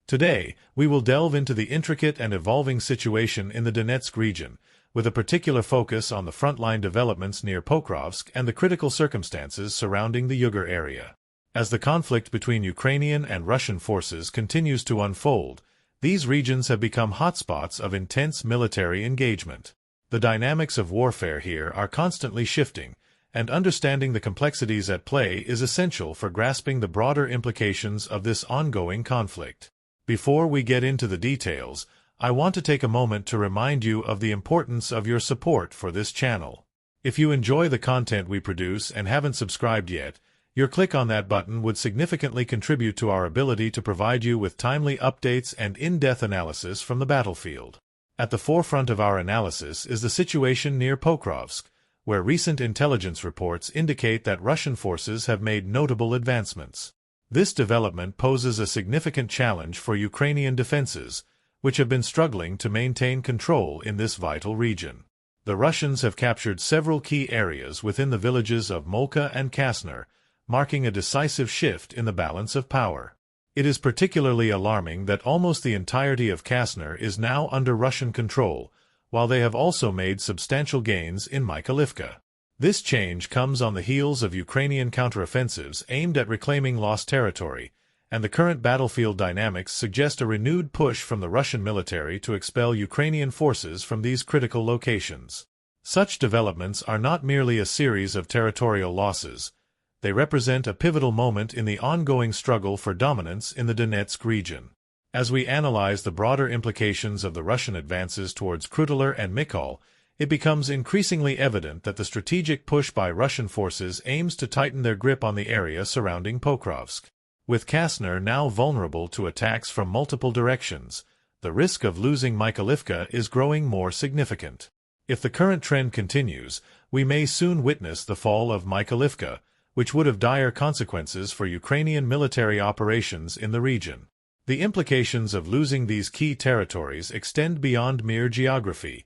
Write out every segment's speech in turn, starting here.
Today, we will delve into the intricate and evolving situation in the Donetsk region, with a particular focus on the frontline developments near Pokrovsk and the critical circumstances surrounding the Ugledar area. As the conflict between Ukrainian and Russian forces continues to unfold, these regions have become hotspots of intense military engagement. The dynamics of warfare here are constantly shifting, and understanding the complexities at play is essential for grasping the broader implications of this ongoing conflict. Before we get into the details, I want to take a moment to remind you of the importance of your support for this channel. If you enjoy the content we produce and haven't subscribed yet, your click on that button would significantly contribute to our ability to provide you with timely updates and in-depth analysis from the battlefield. At the forefront of our analysis is the situation near Pokrovsk, where recent intelligence reports indicate that Russian forces have made notable advancements. This development poses a significant challenge for Ukrainian defenses, which have been struggling to maintain control in this vital region. The Russians have captured several key areas within the villages of Molka and Krasner, marking a decisive shift in the balance of power. It is particularly alarming that almost the entirety of Krasner is now under Russian control, while they have also made substantial gains in Mykolivka. This change comes on the heels of Ukrainian counteroffensives aimed at reclaiming lost territory, and the current battlefield dynamics suggest a renewed push from the Russian military to expel Ukrainian forces from these critical locations. Such developments are not merely a series of territorial losses. They represent a pivotal moment in the ongoing struggle for dominance in the Donetsk region. As we analyze the broader implications of the Russian advances towards Ugledar and Mykolaiv, it becomes increasingly evident that the strategic push by Russian forces aims to tighten their grip on the area surrounding Pokrovsk. With Krasner now vulnerable to attacks from multiple directions, the risk of losing Mykolivka is growing more significant. If the current trend continues, we may soon witness the fall of Mykolivka, which would have dire consequences for Ukrainian military operations in the region. The implications of losing these key territories extend beyond mere geography.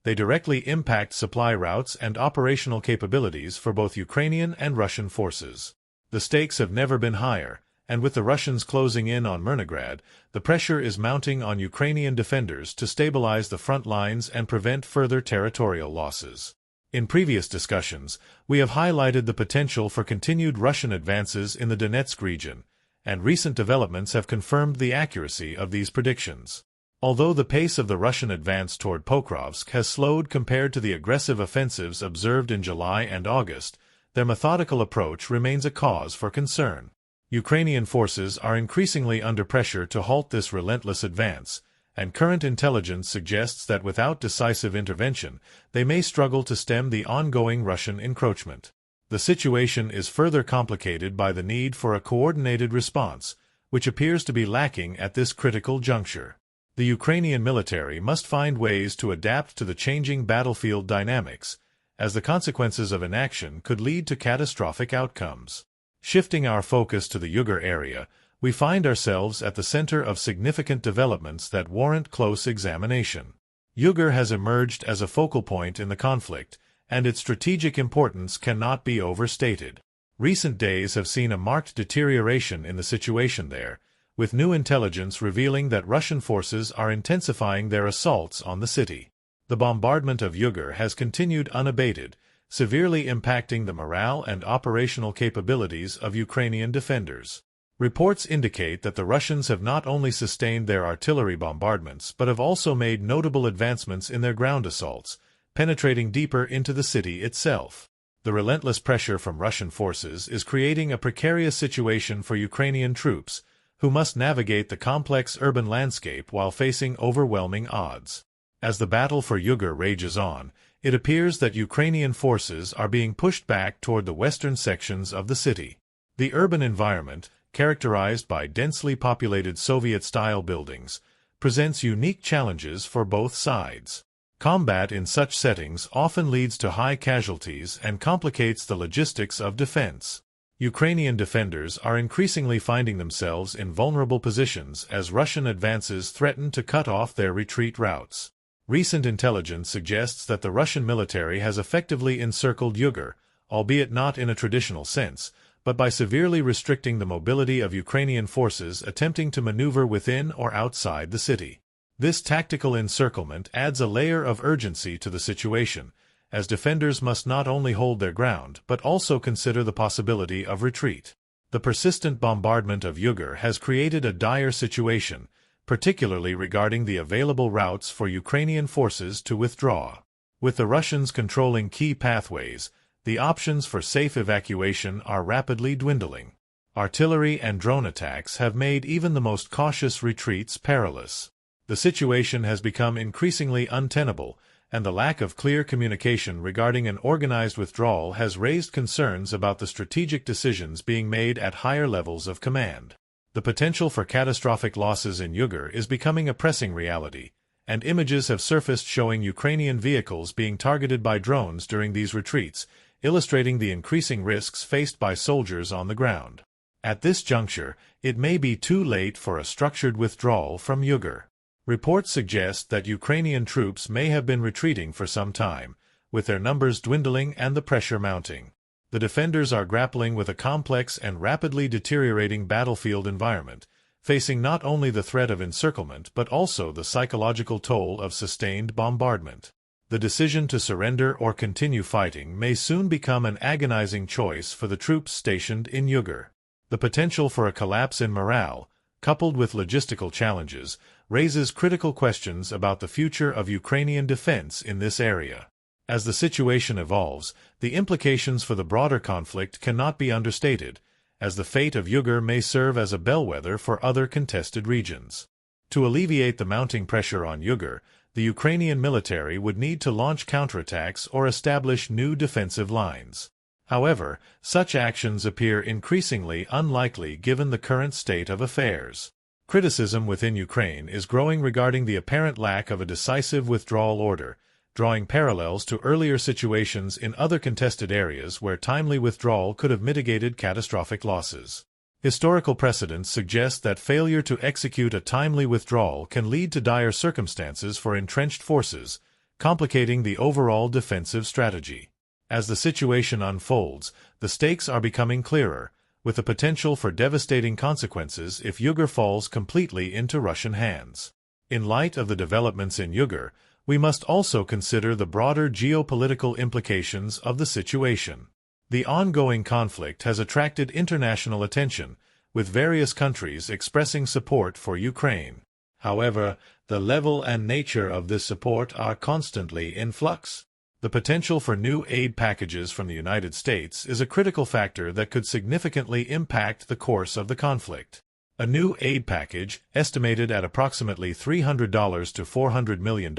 They directly impact supply routes and operational capabilities for both Ukrainian and Russian forces. The stakes have never been higher, and with the Russians closing in on Ugledar, the pressure is mounting on Ukrainian defenders to stabilize the front lines and prevent further territorial losses. In previous discussions, we have highlighted the potential for continued Russian advances in the Donetsk region, and recent developments have confirmed the accuracy of these predictions. Although the pace of the Russian advance toward Pokrovsk has slowed compared to the aggressive offensives observed in July and August, their methodical approach remains a cause for concern. Ukrainian forces are increasingly under pressure to halt this relentless advance, and current intelligence suggests that without decisive intervention, they may struggle to stem the ongoing Russian encroachment. The situation is further complicated by the need for a coordinated response, which appears to be lacking at this critical juncture. The Ukrainian military must find ways to adapt to the changing battlefield dynamics, as the consequences of inaction could lead to catastrophic outcomes. Shifting our focus to the Ugledar area, we find ourselves at the center of significant developments that warrant close examination. Ugledar has emerged as a focal point in the conflict, and its strategic importance cannot be overstated. Recent days have seen a marked deterioration in the situation there, with new intelligence revealing that Russian forces are intensifying their assaults on the city. The bombardment of Ugledar has continued unabated, severely impacting the morale and operational capabilities of Ukrainian defenders. Reports indicate that the Russians have not only sustained their artillery bombardments but have also made notable advancements in their ground assaults, penetrating deeper into the city itself. The relentless pressure from Russian forces is creating a precarious situation for Ukrainian troops, who must navigate the complex urban landscape while facing overwhelming odds. As the battle for Ugledar rages on, it appears that Ukrainian forces are being pushed back toward the western sections of the city. The urban environment, characterized by densely populated Soviet-style buildings, presents unique challenges for both sides. Combat in such settings often leads to high casualties and complicates the logistics of defense. Ukrainian defenders are increasingly finding themselves in vulnerable positions as Russian advances threaten to cut off their retreat routes. Recent intelligence suggests that the Russian military has effectively encircled Ugledar, albeit not in a traditional sense, but by severely restricting the mobility of Ukrainian forces attempting to maneuver within or outside the city. This tactical encirclement adds a layer of urgency to the situation, as defenders must not only hold their ground but also consider the possibility of retreat. The persistent bombardment of Ugledar has created a dire situation, particularly regarding the available routes for Ukrainian forces to withdraw. With the Russians controlling key pathways, the options for safe evacuation are rapidly dwindling. Artillery and drone attacks have made even the most cautious retreats perilous. The situation has become increasingly untenable, and the lack of clear communication regarding an organized withdrawal has raised concerns about the strategic decisions being made at higher levels of command. The potential for catastrophic losses in Ugledar is becoming a pressing reality, and images have surfaced showing Ukrainian vehicles being targeted by drones during these retreats, illustrating the increasing risks faced by soldiers on the ground. At this juncture, it may be too late for a structured withdrawal from Ugledar. Reports suggest that Ukrainian troops may have been retreating for some time, with their numbers dwindling and the pressure mounting. The defenders are grappling with a complex and rapidly deteriorating battlefield environment, facing not only the threat of encirclement but also the psychological toll of sustained bombardment. The decision to surrender or continue fighting may soon become an agonizing choice for the troops stationed in Ugledar. The potential for a collapse in morale, coupled with logistical challenges, raises critical questions about the future of Ukrainian defense in this area. As the situation evolves, the implications for the broader conflict cannot be understated, as the fate of Ugledar may serve as a bellwether for other contested regions. To alleviate the mounting pressure on Ugledar, the Ukrainian military would need to launch counterattacks or establish new defensive lines. However, such actions appear increasingly unlikely given the current state of affairs. Criticism within Ukraine is growing regarding the apparent lack of a decisive withdrawal order, drawing parallels to earlier situations in other contested areas where timely withdrawal could have mitigated catastrophic losses. Historical precedents suggest that failure to execute a timely withdrawal can lead to dire circumstances for entrenched forces, complicating the overall defensive strategy. As the situation unfolds, the stakes are becoming clearer, with the potential for devastating consequences if Ugledar falls completely into Russian hands. In light of the developments in Ugledar, we must also consider the broader geopolitical implications of the situation. The ongoing conflict has attracted international attention, with various countries expressing support for Ukraine. However, the level and nature of this support are constantly in flux. The potential for new aid packages from the United States is a critical factor that could significantly impact the course of the conflict. A new aid package, estimated at approximately $300 to $400 million,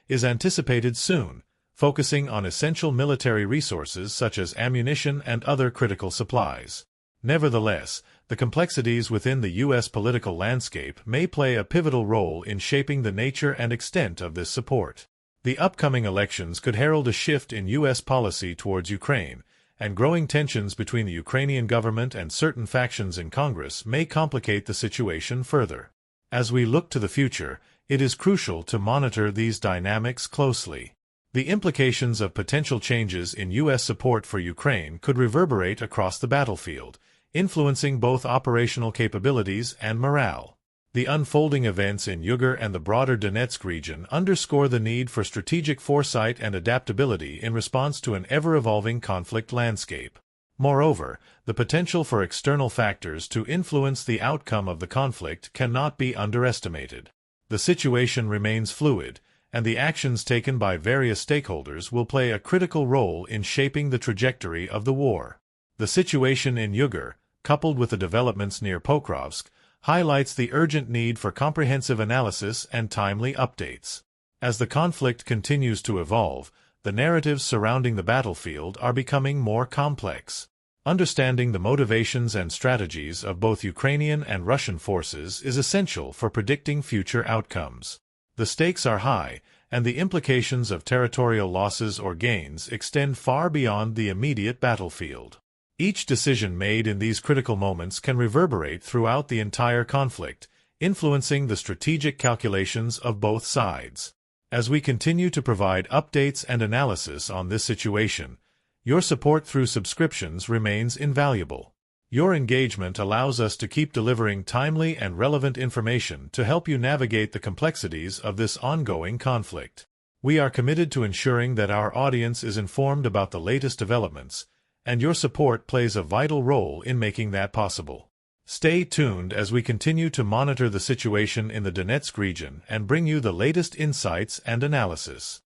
is anticipated soon, focusing on essential military resources such as ammunition and other critical supplies. Nevertheless, the complexities within the U.S. political landscape may play a pivotal role in shaping the nature and extent of this support. The upcoming elections could herald a shift in U.S. policy towards Ukraine, and growing tensions between the Ukrainian government and certain factions in Congress may complicate the situation further. As we look to the future, it is crucial to monitor these dynamics closely. The implications of potential changes in U.S. support for Ukraine could reverberate across the battlefield, influencing both operational capabilities and morale. The unfolding events in Ugledar and the broader Donetsk region underscore the need for strategic foresight and adaptability in response to an ever-evolving conflict landscape. Moreover, the potential for external factors to influence the outcome of the conflict cannot be underestimated. The situation remains fluid, and the actions taken by various stakeholders will play a critical role in shaping the trajectory of the war. The situation in Ugledar, coupled with the developments near Pokrovsk, highlights the urgent need for comprehensive analysis and timely updates. As the conflict continues to evolve, the narratives surrounding the battlefield are becoming more complex. Understanding the motivations and strategies of both Ukrainian and Russian forces is essential for predicting future outcomes. The stakes are high, and the implications of territorial losses or gains extend far beyond the immediate battlefield. Each decision made in these critical moments can reverberate throughout the entire conflict, influencing the strategic calculations of both sides. As we continue to provide updates and analysis on this situation, your support through subscriptions remains invaluable. Your engagement allows us to keep delivering timely and relevant information to help you navigate the complexities of this ongoing conflict. We are committed to ensuring that our audience is informed about the latest developments, and your support plays a vital role in making that possible. Stay tuned as we continue to monitor the situation in the Donetsk region and bring you the latest insights and analysis.